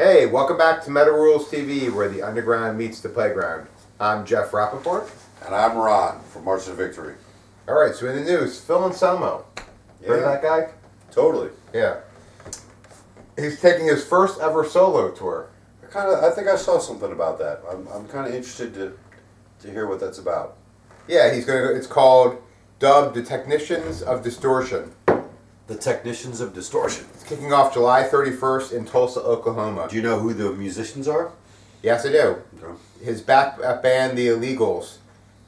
Hey, welcome back to Meta Rules TV, where the underground meets the playground. I'm Jeff Rappaport. And I'm Ron from March to Victory. Alright, so in the news, Phil Anselmo. Heard of that guy? Totally. Yeah. He's taking his first ever solo tour. I think I saw something about that. I'm kind of interested to hear what that's about. Yeah, he's gonna. It's called, dubbed The Technicians of Distortion. The Technicians of Distortion. It's kicking off July 31st in Tulsa, Oklahoma. Do you know who the musicians are? Yes, I do. Okay. His back band, The Illegals.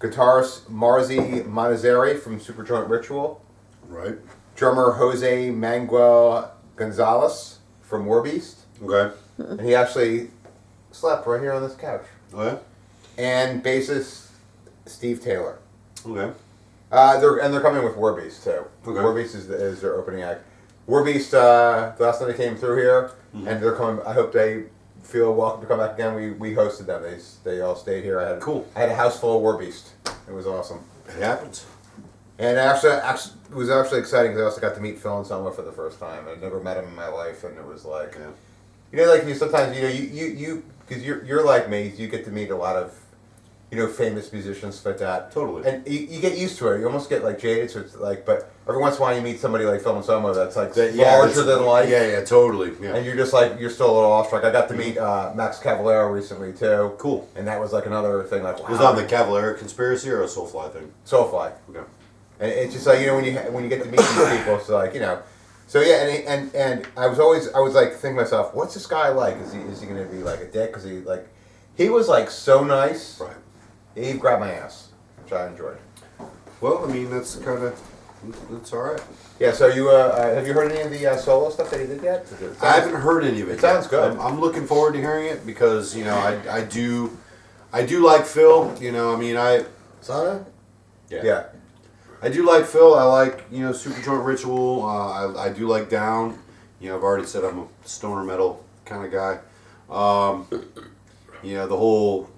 Guitarist Marzi Monazzeri from Superjoint Ritual. Right. Drummer Jose Manuel Gonzalez from WARBEAST. Okay. And he actually slept right here on this couch. Oh, yeah? And bassist Steve Taylor. Okay. They're coming with WARBEAST too. Okay. WARBEAST is their opening act. WARBEAST, the last time they came through here, and they're coming. I hope they feel welcome to come back again. We hosted them. They all stayed here. I had a house full of WARBEAST. It was awesome. It happens. And it was actually exciting because I also got to meet Phil Anselmo for the first time. I'd never met him in my life, and it was like, you sometimes you because you're like me, you get to meet a lot of famous musicians like that. Totally. And you get used to it. You almost get like jaded. So it's like, but every once in a while you meet somebody like Phil Anselmo that's like larger than life. Yeah, totally. Yeah. And you're just like, you're still a little awestruck. I got to meet Max Cavalera recently too. Cool. And that was like another thing. Like, wow. Was that the Cavalera conspiracy or a Soulfly thing? Soulfly. Okay. And it's just like, when you get to meet these people, it's like, So yeah, and I was like thinking to myself, what's this guy like? Is he going to be like a dick? Because he was like so nice. Right. He grabbed my ass, which I enjoyed. Well, I mean, that's all right. Yeah. So you have you heard any of the solo stuff that he did yet? I haven't heard any of it. It sounds good. I'm looking forward to hearing it because I do like Phil. I mean Sana? Yeah. I do like Phil. I like Superjoint Ritual. I do like Down. I've already said I'm a stoner metal kind of guy. The whole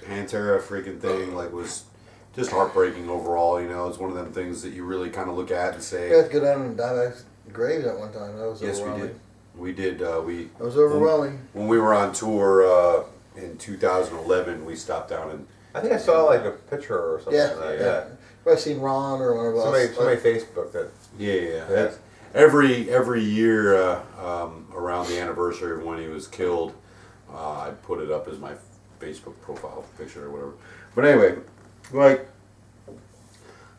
Pantera freaking thing was just heartbreaking overall. It's one of them things that you really kind of look at and say. You guys go down and Dimebag's grave at one time. That was overwhelming. Yes, we did. That was overwhelming. When we were on tour in 2011, we stopped down and. I think I saw like a picture or something. Yeah. I've seen Ron or one of us. Somebody Facebooked it. Yeah. Every year around the anniversary of when he was killed, I'd put it up as my Facebook profile picture or whatever. But anyway,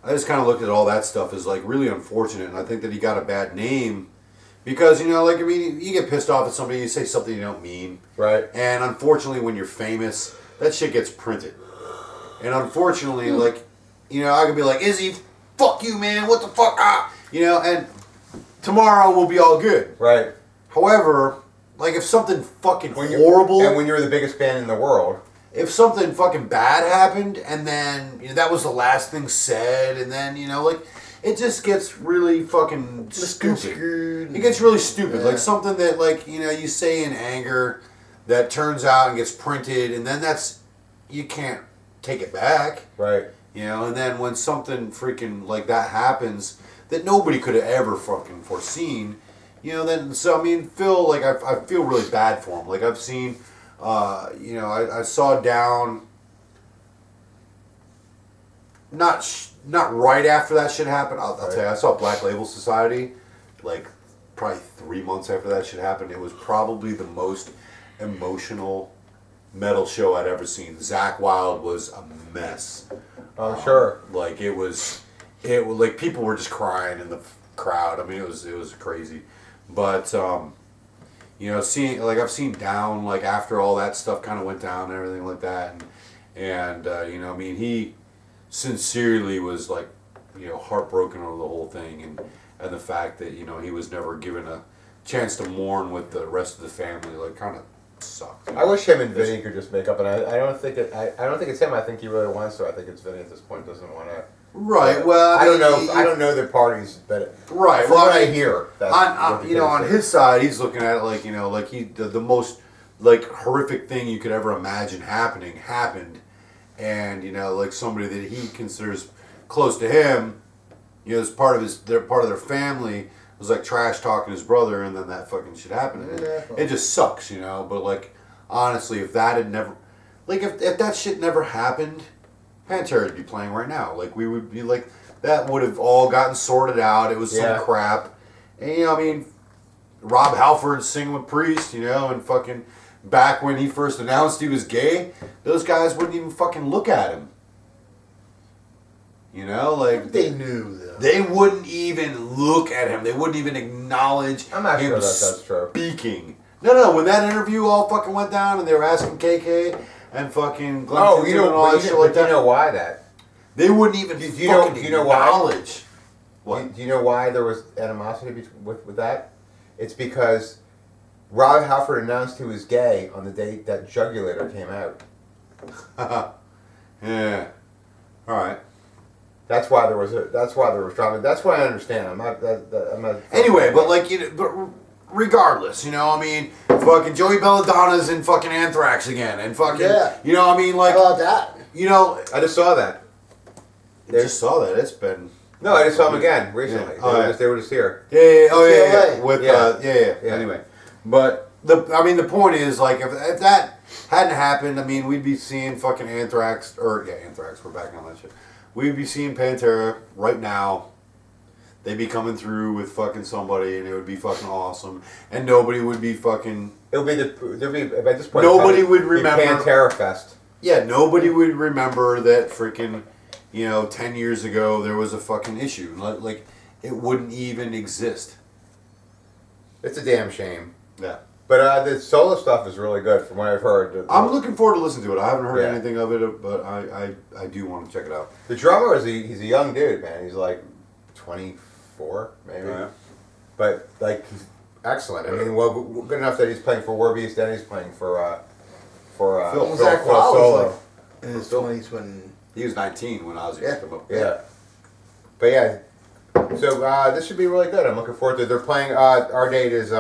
I just kind of looked at all that stuff as really unfortunate, and I think that he got a bad name because you get pissed off at somebody, you say something you don't mean, right? And unfortunately, when you're famous, that shit gets printed, and unfortunately, I could be like, Izzy, fuck you, man, what the fuck, and tomorrow we'll be all good, right? However, if something fucking horrible, and when you're the biggest band in the world. If something fucking bad happened, and then that was the last thing said, and then it just gets really fucking stupid. It gets really stupid, something that you say in anger that turns out and gets printed, and then you can't take it back, right? And then when something freaking like that happens that nobody could have ever fucking foreseen, then so I mean Phil, I feel really bad for him. I've seen. I saw Down. Not right after that shit happened. I'll tell you, I saw Black Label Society, probably 3 months after that shit happened. It was probably the most emotional metal show I'd ever seen. Zakk Wylde was a mess. Oh, sure. It people were just crying in the crowd. I mean, it was crazy, but. Seeing I've seen Down after all that stuff kind of went down and everything like that, and I mean he sincerely was heartbroken over the whole thing and the fact that he was never given a chance to mourn with the rest of the family kind of sucked. I wish him and Vinny could just make up, and I don't think it's him. I think he really wants to. I think it's Vinny at this point doesn't want to. Right. Well, I don't know. I don't know the parties, but right. From what I hear, on his side, he's looking at it the most horrific thing you could ever imagine happened, and somebody that he considers close to him, as part of their family was like trash talking his brother, and then that fucking shit happened. And it just sucks, you know. But like, honestly, if that had never, like, if that shit never happened, Pantera would be playing right now. Like, we would be like, that would have all gotten sorted out. It was some crap, and you know, I mean, Rob Halford singing with Priest, you know, and fucking back when he first announced he was gay, those guys wouldn't even fucking look at him. You know, like they knew though. They wouldn't even look at him. They wouldn't even acknowledge I'm not him sure that's true. speaking. No. When that interview all fucking went down, and they were asking KK and fucking Glenn you know, and all that shit like that. You know why that? They wouldn't even do you know acknowledge. What? Do you know why there was animosity with that? It's because Rob Halford announced he was gay on the day that Jugulator came out. Yeah. All right. That's why there was drama. That's why I understand. I'm not. Anyway, but like but regardless, you know, I mean, fucking Joey Belladonna's in fucking Anthrax again, and fucking, you know, I mean, like, how about that? You know, I just saw that. I just saw that. It's been. No, I just saw him again recently. Yeah. They were just here. Yeah. Anyway, but the point is, like, if that hadn't happened, I mean, we'd be seeing fucking Anthrax, Anthrax. We're back on that shit. We'd be seeing Pantera right now. They'd be coming through with fucking somebody, and it would be fucking awesome. And nobody would be fucking. There'd be at this point. Nobody would remember Pantera Fest. Yeah, nobody would remember that freaking, 10 years ago there was a fucking issue. Like, it wouldn't even exist. It's a damn shame. Yeah. But the solo stuff is really good from what I've heard. I'm looking forward to listening to it. I haven't heard anything of it, but I do want to check it out. The drummer he's a young dude, man. He's like 24, maybe. Yeah. But like he's excellent. I mean, well, good enough that he's playing for WARBEAST and he's playing for Phil Solo. In his 20s when he was 19 when Ozzy picked him up. Yeah. But yeah, so this should be really good. I'm looking forward to it. They're playing. Our date is.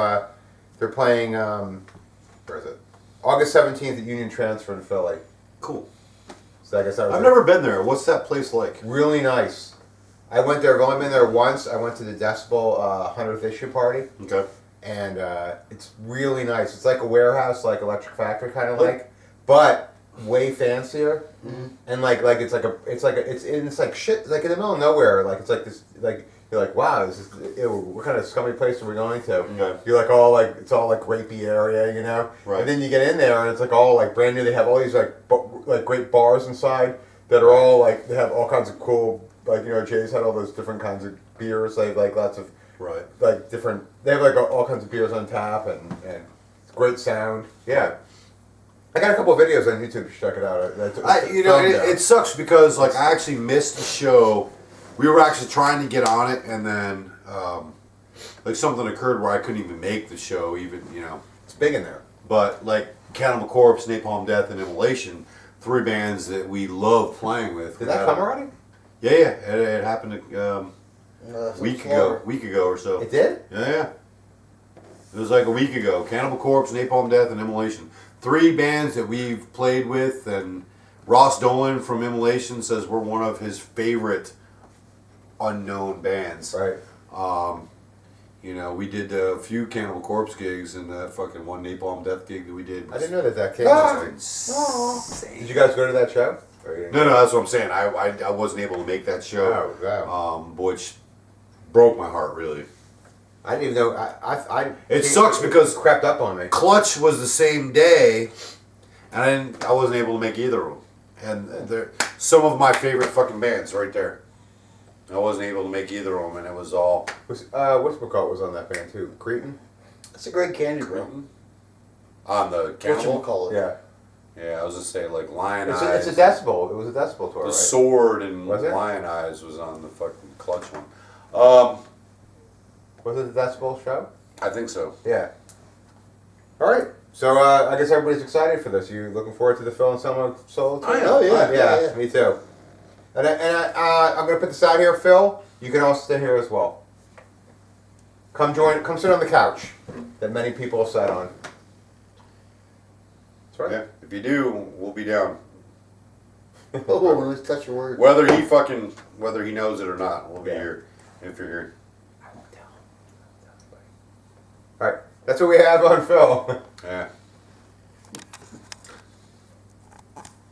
They're playing, where is it? August 17th at Union Transfer in Philly. Cool. So I guess I've never been there. What's that place like? Really nice. I went there. I've only been there once. I went to the Decibel 100th issue party. Okay. And it's really nice. It's like a warehouse, like Electric Factory kind of like, but way fancier. Mm-hmm. And like it's like shit. It's like in the middle of nowhere. Like it's like this like. You're like, wow, this is what kind of scummy place are we going to? Okay. You're like all like it's all like rapey area, you know. Right. And then you get in there and it's like all like brand new. They have all these like great bars inside that are all like they have all kinds of cool like Jay's had all those different kinds of beers. They have like lots of like different. They have like all kinds of beers on tap and it's great sound. Yeah. I got a couple of videos on YouTube. You should check it out. It sucks because like I actually missed the show. We were actually trying to get on it, and then like something occurred where I couldn't even make the show. It's big in there. But like Cannibal Corpse, Napalm Death, and Immolation, 3 bands that we love playing with. Did that come already? Yeah. It happened a week ago or so. It did? Yeah. It was like a week ago. Cannibal Corpse, Napalm Death, and Immolation. 3 bands that we've played with, and Ross Dolan from Immolation says we're one of his favorite unknown bands. Right. We did a few Cannibal Corpse gigs and that fucking one Napalm Death gig that we did. I didn't know that came. Insane. Did you guys go to that show? No, that's what I'm saying. I wasn't able to make that show. Oh, wow. Which broke my heart, really. I didn't even know. It sucks because it crept up on me. Clutch was the same day, and I wasn't able to make either of them. And they're some of my favorite fucking bands right there. I wasn't able to make either of them, and it was all. What's McCall was on that band too? Cretin? It's a great candy, bro. On the Cannibal? Call it? Yeah. Yeah, I was just saying, like, Lion Eyes. It's a Decibel. It was a Decibel tour, The right? Sword and Was it? Lion Eyes was on the fucking Clutch one. Was it the Decibel show? I think so. Yeah. All right. So I guess everybody's excited for this. You looking forward to the Phil Anselmo solo tour? Oh yeah. Yeah, me too. And I'm going to put this out here, Phil. You can all sit here as well. Come sit on the couch that many people have sat on. That's right. Yeah, if you do, we'll be down. Oh, let's touch your word. Whether he knows it or not, we'll be here if you're here. I won't tell. That's what we have on film. Yeah.